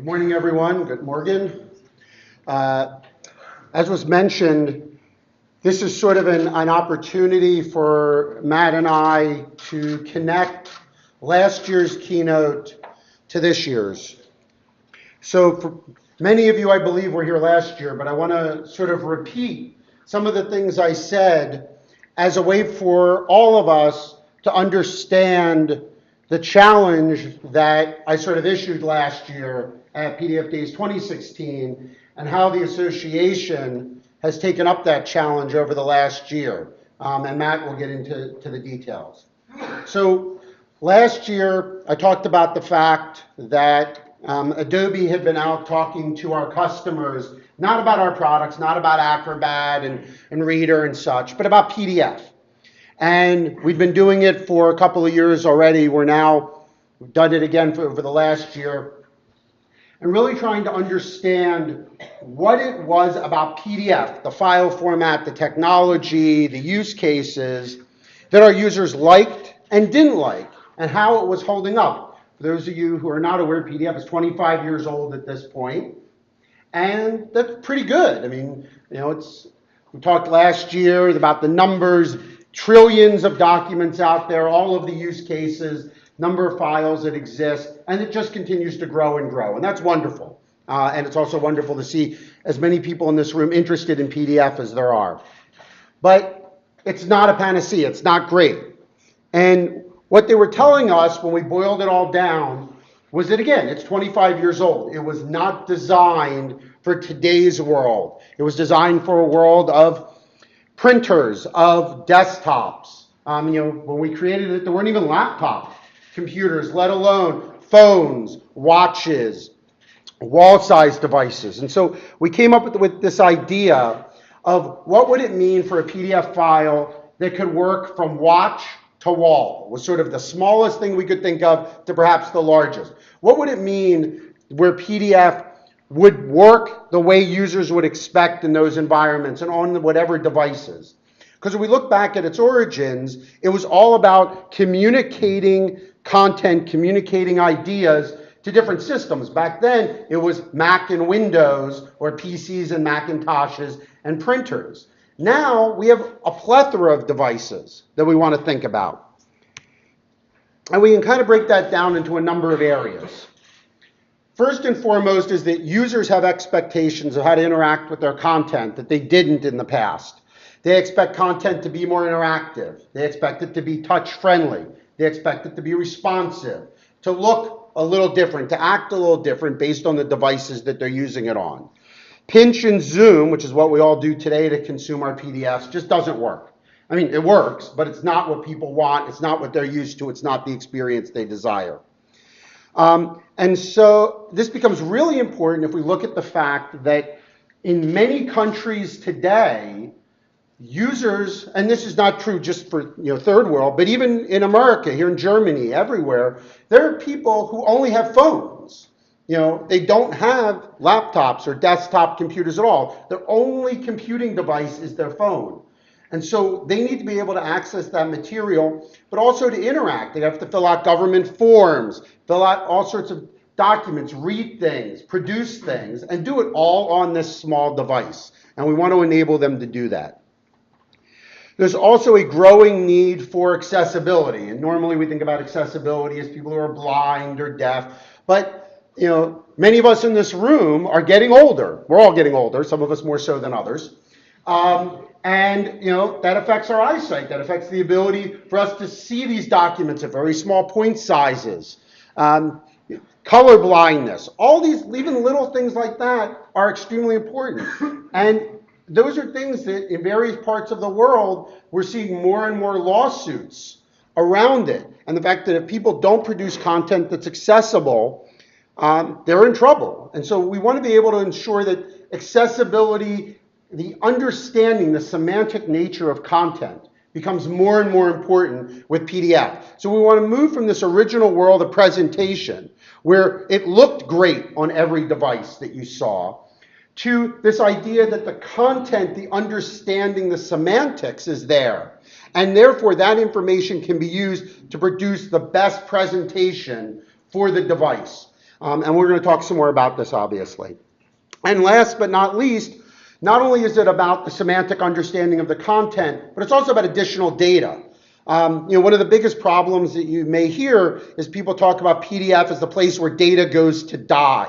Good morning, everyone. Good morning. As was mentioned, this is sort of an opportunity for Matt and I to connect last year's keynote to this year's. So for many of you, I believe, were here last year, but I want to sort of repeat some of the things I said as a way for all of us to understand the challenge that I sort of issued last year at PDF Days 2016 and how the association has taken up that challenge over the last year. And Matt will get into the details. So last year, I talked about the fact that Adobe had been out talking to our customers, not about our products, not about Acrobat and Reader and such, but about PDF. And we've been doing it for a couple of years already. We've done it again over the last year. And really trying to understand what it was about PDF, the file format, the technology, the use cases that our users liked and didn't like, and how it was holding up. For those of you who are not aware, PDF is 25 years old at this point, and that's pretty good. I mean, we talked last year about the numbers, trillions of documents out there, all of the use cases, number of files that exist, and it just continues to grow and grow, and that's wonderful. And it's also wonderful to see as many people in this room interested in PDF as there are. But it's not a panacea, it's not great. And what they were telling us when we boiled it all down was that, again, it's 25 years old. It was not designed for today's world. It was designed for a world of printers, of desktops. When we created it, there weren't even laptops, computers, let alone phones, watches, wall-sized devices. And so we came up with this idea of what would it mean for a PDF file that could work from watch to wall. It was sort of the smallest thing we could think of to perhaps the largest. What would it mean where PDF would work the way users would expect in those environments and on whatever devices? Because when we look back at its origins, it was all about communicating content, communicating ideas to different systems. Back then, it was Mac and Windows, or PCs and Macintoshes and printers. Now, we have a plethora of devices that we want to think about. And we can kind of break that down into a number of areas. First and foremost is that users have expectations of how to interact with their content that they didn't in the past. They expect content to be more interactive. They expect it to be touch-friendly. They expect it to be responsive, to look a little different, to act a little different based on the devices that they're using it on. Pinch and zoom, which is what we all do today to consume our PDFs, just doesn't work. I mean, it works, but it's not what people want. It's not what they're used to. It's not the experience they desire. And so this becomes really important if we look at the fact that in many countries today, users, and this is not true just for third world, but even in America, here in Germany, everywhere, there are people who only have phones. They don't have laptops or desktop computers at all. Their only computing device is their phone. And so they need to be able to access that material, but also to interact. They have to fill out government forms, fill out all sorts of documents, read things, produce things, and do it all on this small device. And we want to enable them to do that. There's also a growing need for accessibility. And normally we think about accessibility as people who are blind or deaf. But, many of us in this room are getting older. We're all getting older, some of us more so than others. And that affects our eyesight. That affects the ability for us to see these documents at very small point sizes. Color blindness. All these, even little things like that, are extremely important. And those are things that in various parts of the world, we're seeing more and more lawsuits around it. And the fact that if people don't produce content that's accessible, they're in trouble. And so we want to be able to ensure that accessibility, the understanding, the semantic nature of content becomes more and more important with PDF. So we want to move from this original world of presentation, where it looked great on every device that you saw, to this idea that the content, the understanding, the semantics is there. And therefore, that information can be used to produce the best presentation for the device. And we're going to talk some more about this, obviously. And last but not least, not only is it about the semantic understanding of the content, but it's also about additional data. One of the biggest problems that you may hear is people talk about PDF as the place where data goes to die,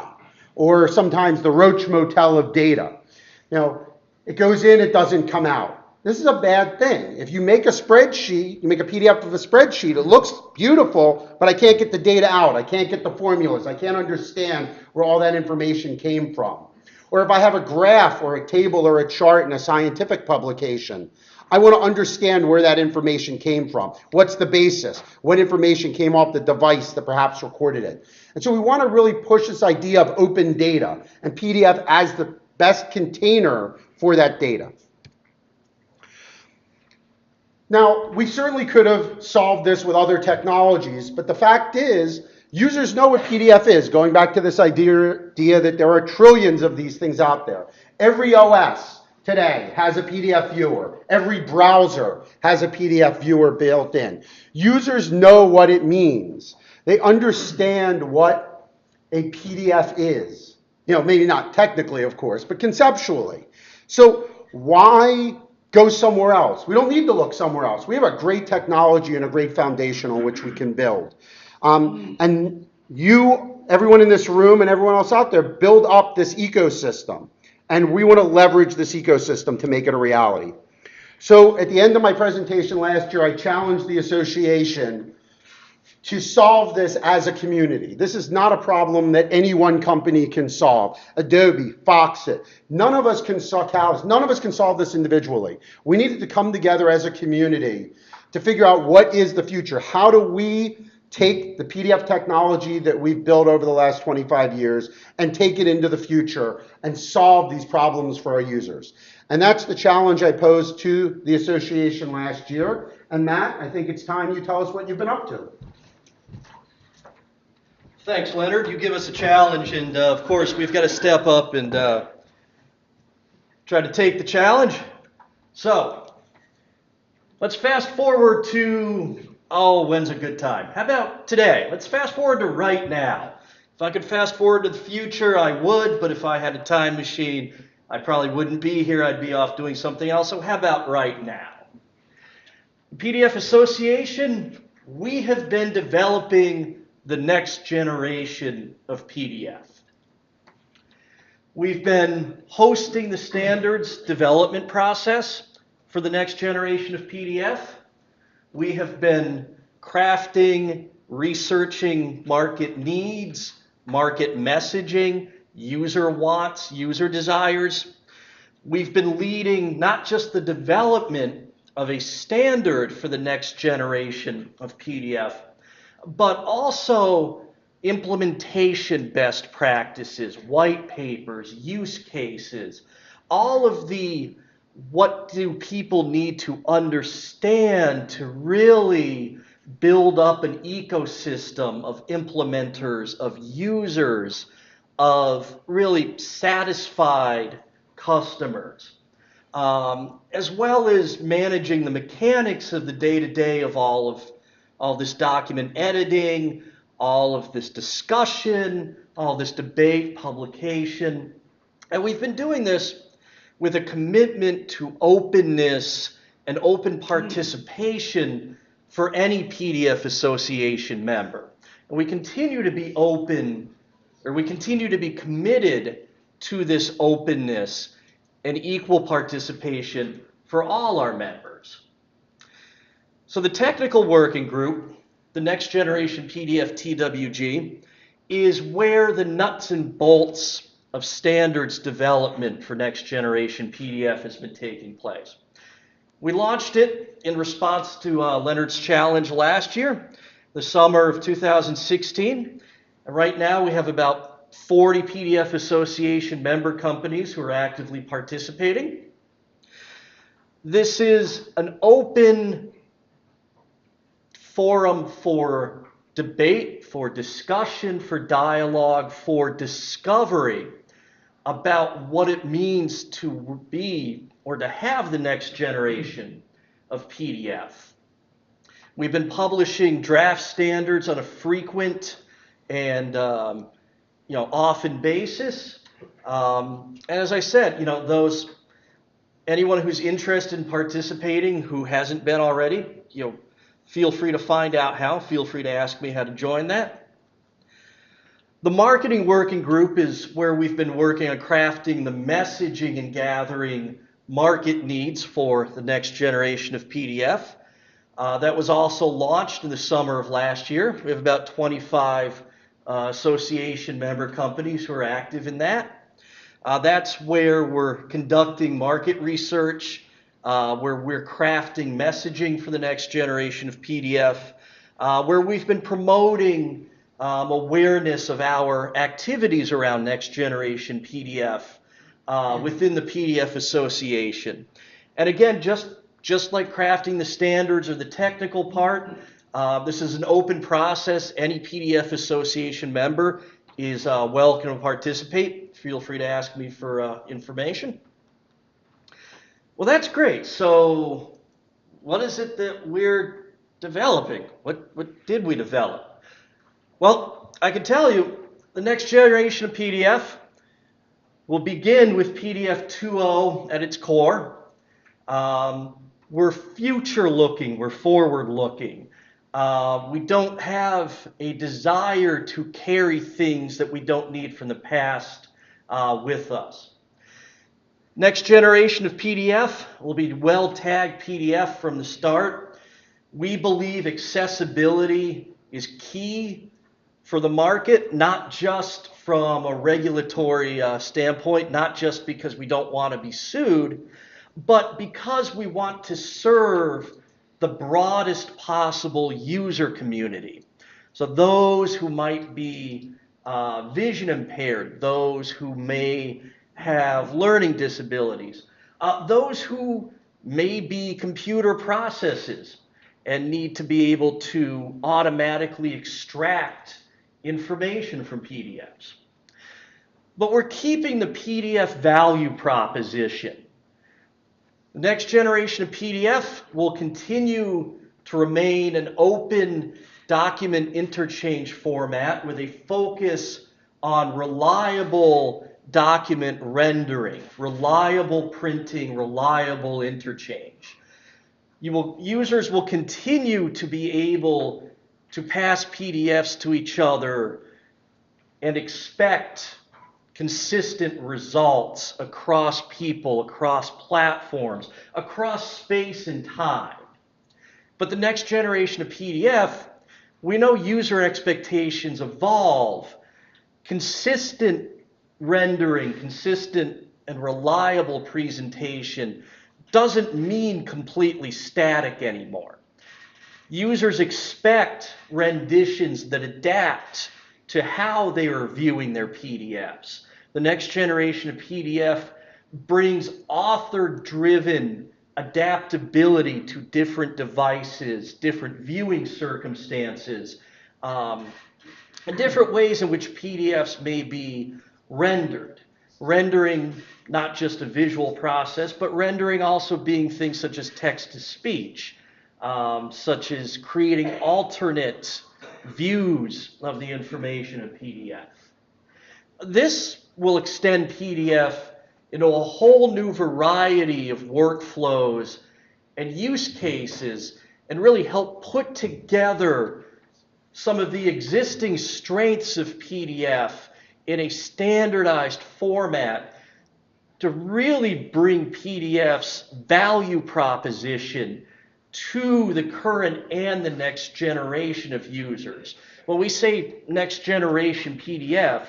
or sometimes the Roach Motel of data. It goes in, it doesn't come out. This is a bad thing. If you make a spreadsheet, you make a PDF of a spreadsheet, it looks beautiful, but I can't get the data out. I can't get the formulas. I can't understand where all that information came from. Or if I have a graph or a table or a chart in a scientific publication, I want to understand where that information came from. What's the basis? What information came off the device that perhaps recorded it? And so we want to really push this idea of open data and PDF as the best container for that data. Now, we certainly could have solved this with other technologies, but the fact is, users know what PDF is, going back to this idea that there are trillions of these things out there. Every OS today has a PDF viewer. Every browser has a PDF viewer built in. Users know what it means. They understand what a PDF is. Maybe not technically, of course, but conceptually. So why go somewhere else? We don't need to look somewhere else. We have a great technology and a great foundation on which we can build. And you, everyone in this room and everyone else out there, build up this ecosystem. And we want to leverage this ecosystem to make it a reality. So at the end of my presentation last year, I challenged the association to solve this as a community. This is not a problem that any one company can solve. Adobe, Foxit, none of us can solve this individually. We needed to come together as a community to figure out what is the future. How do we take the PDF technology that we've built over the last 25 years and take it into the future and solve these problems for our users? And that's the challenge I posed to the association last year. And Matt, I think it's time you tell us what you've been up to. Thanks, Leonard. You give us a challenge, and of course, we've got to step up and try to take the challenge. So, let's fast forward to, when's a good time? How about today? Let's fast forward to right now. If I could fast forward to the future, I would, but if I had a time machine, I probably wouldn't be here. I'd be off doing something else. So how about right now? The PDF Association, we have been developing the next generation of PDF. We've been hosting the standards development process for the next generation of PDF. We have been crafting, researching market needs, market messaging, user wants, user desires. We've been leading not just the development of a standard for the next generation of PDF, but also implementation best practices, white papers, use cases, all of the what do people need to understand to really build up an ecosystem of implementers, of users, of really satisfied customers, as well as managing the mechanics of the day-to-day of all this document editing, all of this discussion, all this debate, publication. And we've been doing this with a commitment to openness and open participation for any PDF Association member. And we continue to be open, or we continue to be committed to this openness and equal participation for all our members. So the technical working group, the Next Generation PDF TWG, is where the nuts and bolts of standards development for Next Generation PDF has been taking place. We launched it in response to Leonard's challenge last year, the summer of 2016. And right now we have about 40 PDF Association member companies who are actively participating. This is an open forum for debate, for discussion, for dialogue, for discovery about what it means to be or to have the next generation of PDF. We've been publishing draft standards on a frequent and often basis. And as I said, anyone who's interested in participating who hasn't been already, feel free to find out how. Feel free to ask me how to join that. The marketing working group is where we've been working on crafting the messaging and gathering market needs for the next generation of PDF. That was also launched in the summer of last year. We have about 25 association member companies who are active in that. That's where we're conducting market research, where we're crafting messaging for the next generation of PDF, where we've been promoting awareness of our activities around next generation PDF within the PDF Association. And again, just like crafting the standards or the technical part, this is an open process. Any PDF Association member is welcome to participate. Feel free to ask me for information. Well, that's great. So what is it that we're developing? What did we develop? Well, I can tell you the next generation of PDF will begin with PDF 2.0 at its core. We're future-looking, we're forward-looking. We don't have a desire to carry things that we don't need from the past with us. Next generation of PDF will be well-tagged PDF from the start. We believe accessibility is key for the market, not just from a regulatory standpoint, not just because we don't want to be sued, but because we want to serve the broadest possible user community. So those who might be vision impaired, those who may have learning disabilities, those who may be computer processes and need to be able to automatically extract information from PDFs. But we're keeping the PDF value proposition. The next generation of PDF will continue to remain an open document interchange format with a focus on reliable document rendering, reliable printing, reliable interchange. Users will continue to be able to pass PDFs to each other and expect consistent results across people, across platforms, across space and time. But the next generation of PDF, we know user expectations evolve. Consistent rendering, consistent and reliable presentation doesn't mean completely static anymore. Users expect renditions that adapt to how they are viewing their PDFs. The next generation of PDF brings author-driven adaptability to different devices, different viewing circumstances, and different ways in which PDFs may be rendered. Rendering not just a visual process, but rendering also being things such as text-to-speech, such as creating alternate views of the information in PDF. This will extend PDF into a whole new variety of workflows and use cases and really help put together some of the existing strengths of PDF in a standardized format to really bring PDF's value proposition to the current and the next generation of users. When we say next generation PDF,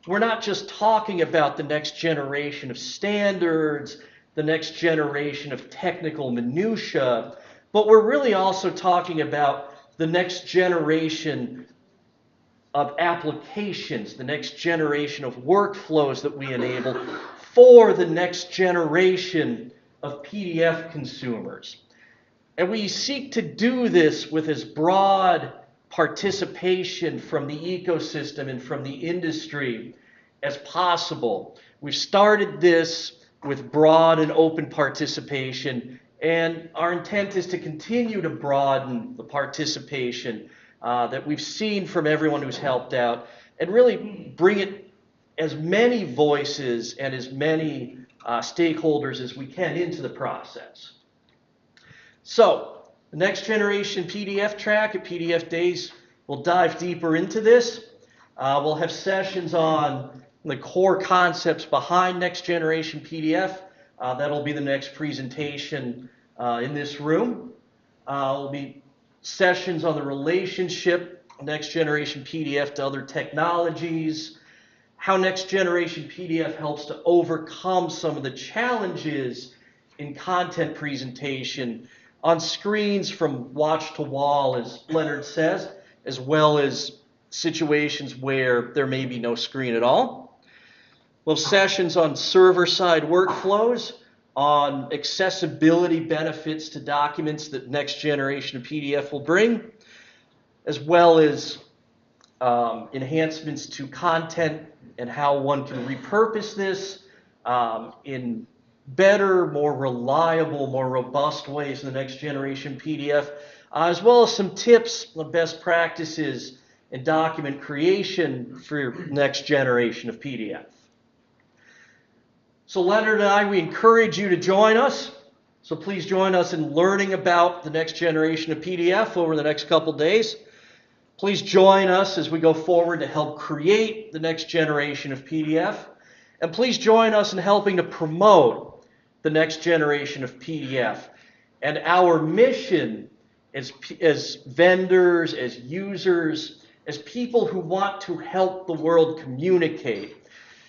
we're not just talking about the next generation of standards, the next generation of technical minutia, but we're really also talking about the next generation of applications, the next generation of workflows that we enable for the next generation of PDF consumers. And we seek to do this with as broad participation from the ecosystem and from the industry as possible. We've started this with broad and open participation, and our intent is to continue to broaden the participation that we've seen from everyone who's helped out and really bring it as many voices and as many stakeholders as we can into the process. So, the next generation PDF track at PDF Days, we'll dive deeper into this. We'll have sessions on the core concepts behind next generation PDF. That'll be the next presentation in this room. There'll be sessions on the relationship next generation PDF to other technologies, how next generation PDF helps to overcome some of the challenges in content presentation on screens from watch to wall, as Leonard says, as well as situations where there may be no screen at all. We'll have sessions on server-side workflows, on accessibility benefits to documents that next generation of PDF will bring, as well as enhancements to content and how one can repurpose this in better, more reliable, more robust ways in the next generation PDF, as well as some tips on best practices in document creation for next generation of PDF. So Leonard and I, we encourage you to join us. So please join us in learning about the next generation of PDF over the next couple days. Please join us as we go forward to help create the next generation of PDF. And please join us in helping to promote the next generation of PDF. And our mission as vendors, as users, as people who want to help the world communicate,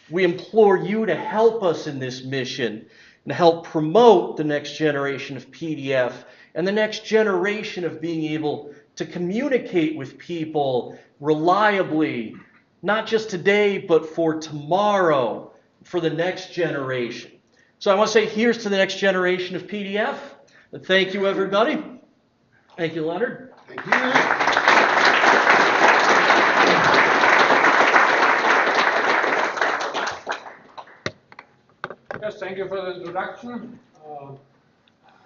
we implore you to help us in this mission and help promote the next generation of PDF and the next generation of being able to communicate with people reliably, not just today, but for tomorrow, for the next generation. So I want to say here's to the next generation of PDF. And thank you, everybody. Thank you, Leonard. Thank you. Yes, thank you for the introduction.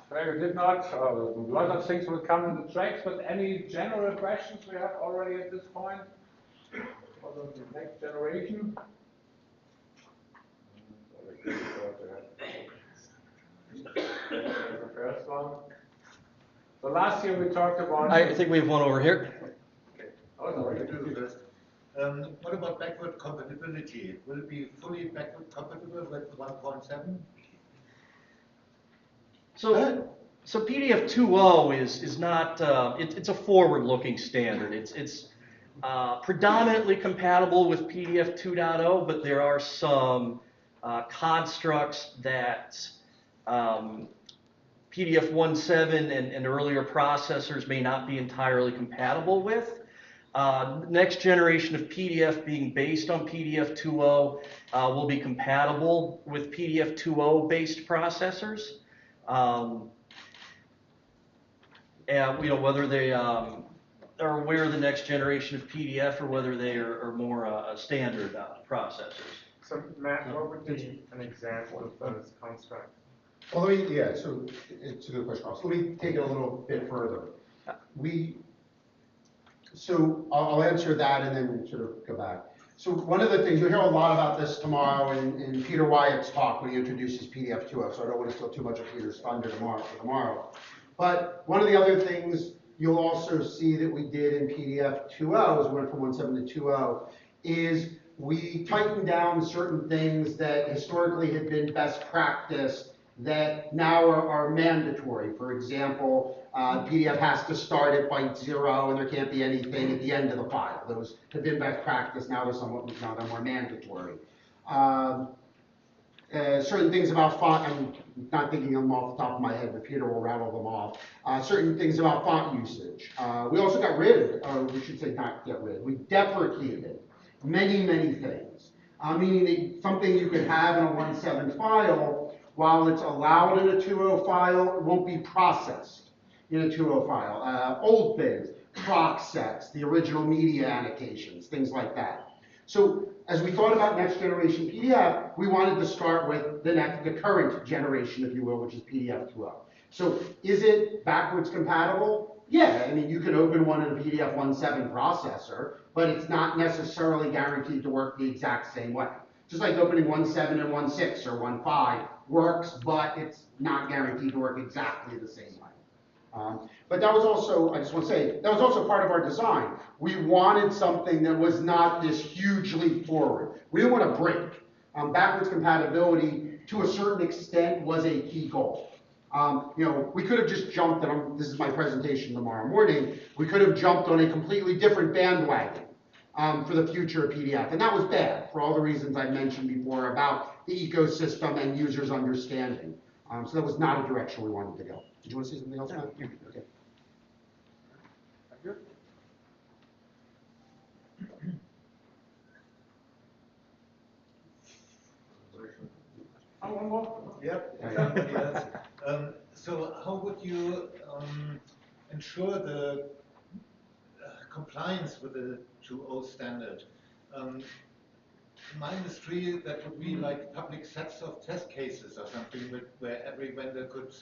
Very did not, a lot of things will come in the tracks, but any general questions we have already at this point for the next generation? The first one. So last year we talked about. I think we have one over here. Okay. Oh, no, we can do this. What about backward compatibility? Will it be fully backward compatible with 1.7? So PDF 2.0 is not, it's a forward-looking standard. It's predominantly compatible with PDF 2.0, but there are some constructs that PDF 1.7 and earlier processors may not be entirely compatible with. Next generation of PDF being based on PDF 2.0 will be compatible with PDF 2.0 based processors. And whether they are aware of the next generation of PDF or whether they are more standard processors. So Matt, what would be an example of those constructs? Well, so it's a good question. So let me take it a little bit further. So I'll answer that and then sort of go back. So one of the things, you'll hear a lot about this tomorrow in Peter Wyatt's talk when he introduces PDF 2.0, so I don't want to steal too much of Peter's thunder tomorrow. But one of the other things you'll also see that we did in PDF 2.0, as we went from 1.7 to 2.0, is we tightened down certain things that historically had been best practice that now are mandatory. For example, PDF has to start at byte 0 and there can't be anything at the end of the file. Those have been best practice, now they're more mandatory. Certain things about font, I'm not thinking of them off the top of my head, but Peter will rattle them off. Certain things about font usage. We also got rid, or we should say not get rid, we deprecated many things. Meaning that something you could have in a 1.7 file, while it's allowed in a 2.0 file, it won't be processed in a 2.0 file. Old things, proc sets, the original media annotations, things like that. So as we thought about next generation PDF, we wanted to start with the current generation, if you will, which is PDF 2.0. So is it backwards compatible? yeah, I mean, you can open one in a PDF 1.7 processor, but it's not necessarily guaranteed to work the exact same way. Just like opening 1.7 and 1.6 or 1.5 works, but it's not guaranteed to work exactly the same way. But that was also, I just want to say, that was also part of our design. We wanted something that was not this huge leap forward. We didn't want to break. Backwards compatibility, to a certain extent, was a key goal. We could have just jumped, and this is my presentation tomorrow morning, we could have jumped on a completely different bandwagon for the future of PDF. And that was bad, for all the reasons I mentioned before about the ecosystem and users' understanding. So that was not a direction we wanted to go. Did you want to say something else, Matt? Okay. Thank you. One more? Yep. Yeah. So how would you ensure the compliance with the 2.0 standard? In my industry, that would be like public sets of test cases or something where every vendor could,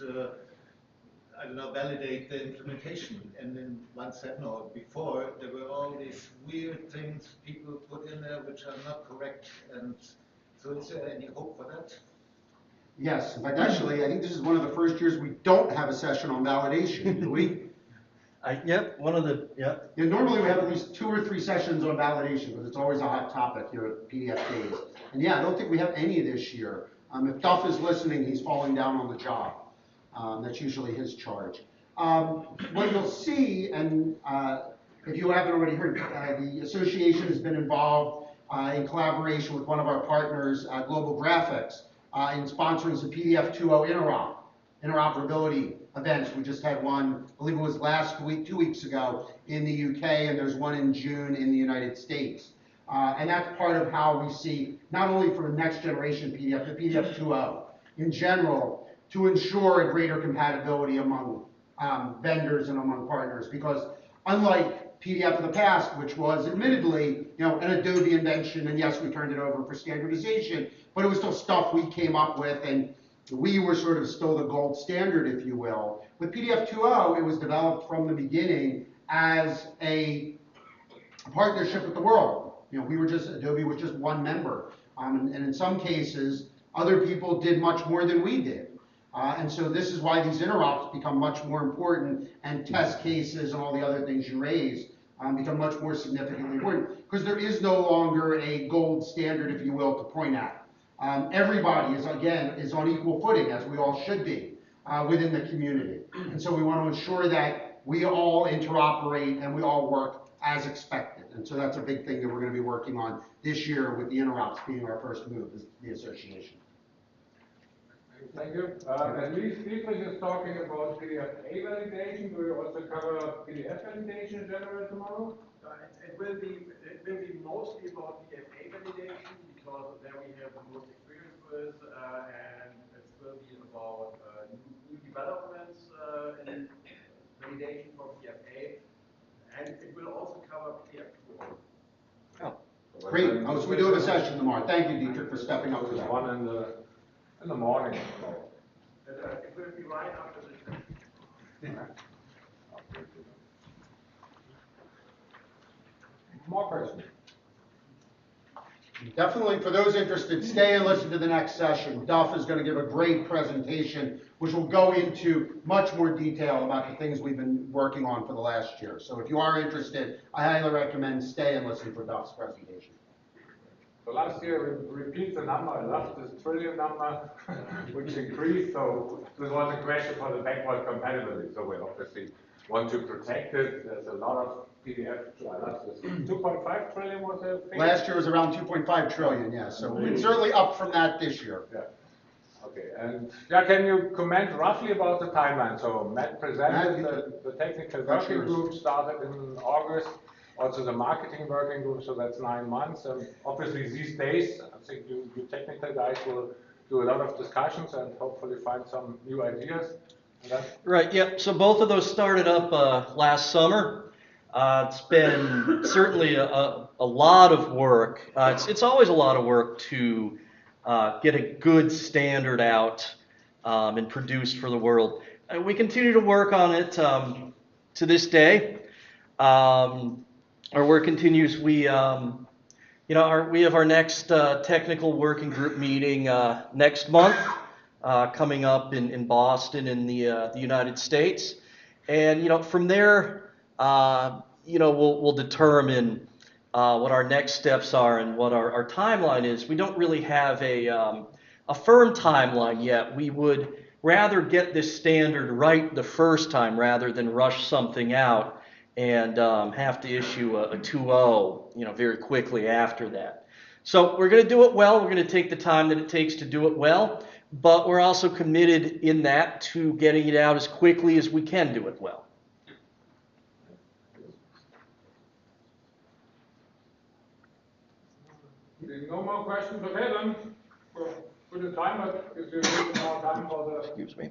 I don't know, validate the implementation. And in 1.7 or before, there were all these weird things people put in there which are not correct. And so is there any hope for that? Yes, in fact, actually, I think this is one of the first years we don't have a session on validation, do we? Yep, Normally we have at least 2 or 3 sessions on validation, because it's always a hot topic here at PDF Days. And yeah, I don't think we have any this year. If Duff is listening, he's falling down on the job. That's usually his charge. What you'll see, and if you haven't already heard, the association has been involved in collaboration with one of our partners, Global Graphics, in sponsoring some PDF 2.0 interoperability events. We just had one, I believe it was last week, 2 weeks ago in the UK, and there's one in June in the United States. And that's part of how we see, not only for the next generation PDF, but PDF 2.0 in general, to ensure a greater compatibility among vendors and among partners. Because unlike PDF of the past, which was admittedly an Adobe invention, and yes, we turned it over for standardization, but it was still stuff we came up with, and we were sort of still the gold standard, if you will. With PDF 2.0, it was developed from the beginning as a partnership with the world. Adobe was just one member. And in some cases, other people did much more than we did. And so this is why these interops become much more important, and test cases and all the other things you raised become much more significantly important, because there is no longer a gold standard, if you will, to point at. Everybody is on equal footing, as we all should be, within the community. And so we want to ensure that we all interoperate and we all work as expected. And so that's a big thing that we're going to be working on this year, with the interops being our first move, is the association. Thank you. At least Dietrich is talking about PDF-A validation. Do you also cover PDF validation in general tomorrow? It will be mostly about PDF-A validation, because there we have the most experience with, and it will be about new developments in validation for PDF-A, and it will also cover PDF-2. Oh. Great. So we do have a session tomorrow. Thank you, Dietrich, for stepping up to There's that. one in the morning. It will be right after the session. More questions? Definitely, for those interested, stay and listen to the next session. Duff is going to give a great presentation, which will go into much more detail about the things we've been working on for the last year. So if you are interested, I highly recommend stay and listen for Duff's presentation. So last year, we repeat the number. I love this trillion number, which increased. So this was a question for the backward compatibility. So we obviously want to protect it. There's a lot of PDF. I love this. 2.5 trillion was the figure? Last year was around 2.5 trillion, yes. So it's certainly up from that this year. Yeah. Okay. And yeah, can you comment roughly about the timeline? So Matt presented the technical working group started in August. Also the marketing working group, so that's 9 months. Obviously these days, I think you technical guys will do a lot of discussions and hopefully find some new ideas. Right, yep. So both of those started up last summer. It's been certainly a lot of work. It's always a lot of work to get a good standard out and produced for the world. We continue to work on it to this day. Our work continues. We have our next technical working group meeting next month, coming up in Boston in the United States, and from there, we'll determine what our next steps are and what our timeline is. We don't really have a firm timeline yet. We would rather get this standard right the first time rather than rush something out and have to issue a 2.0, very quickly after that. So we're going to do it well. We're going to take the time that it takes to do it well, but we're also committed in that to getting it out as quickly as we can do it well. No more questions? Okay, then. Good in time, but if you need more time for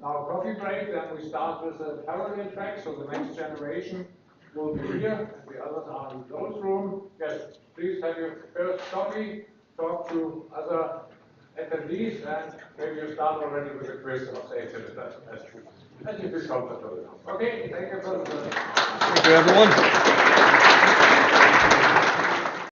our coffee break, then we start with the parallel track. So the next generation will be here, and the others are in the closed room. Yes, please have your first coffee, talk to other attendees, and maybe you start already with a quiz of the exhibit as you feel comfortable. Okay, thank you for the Thank you, everyone.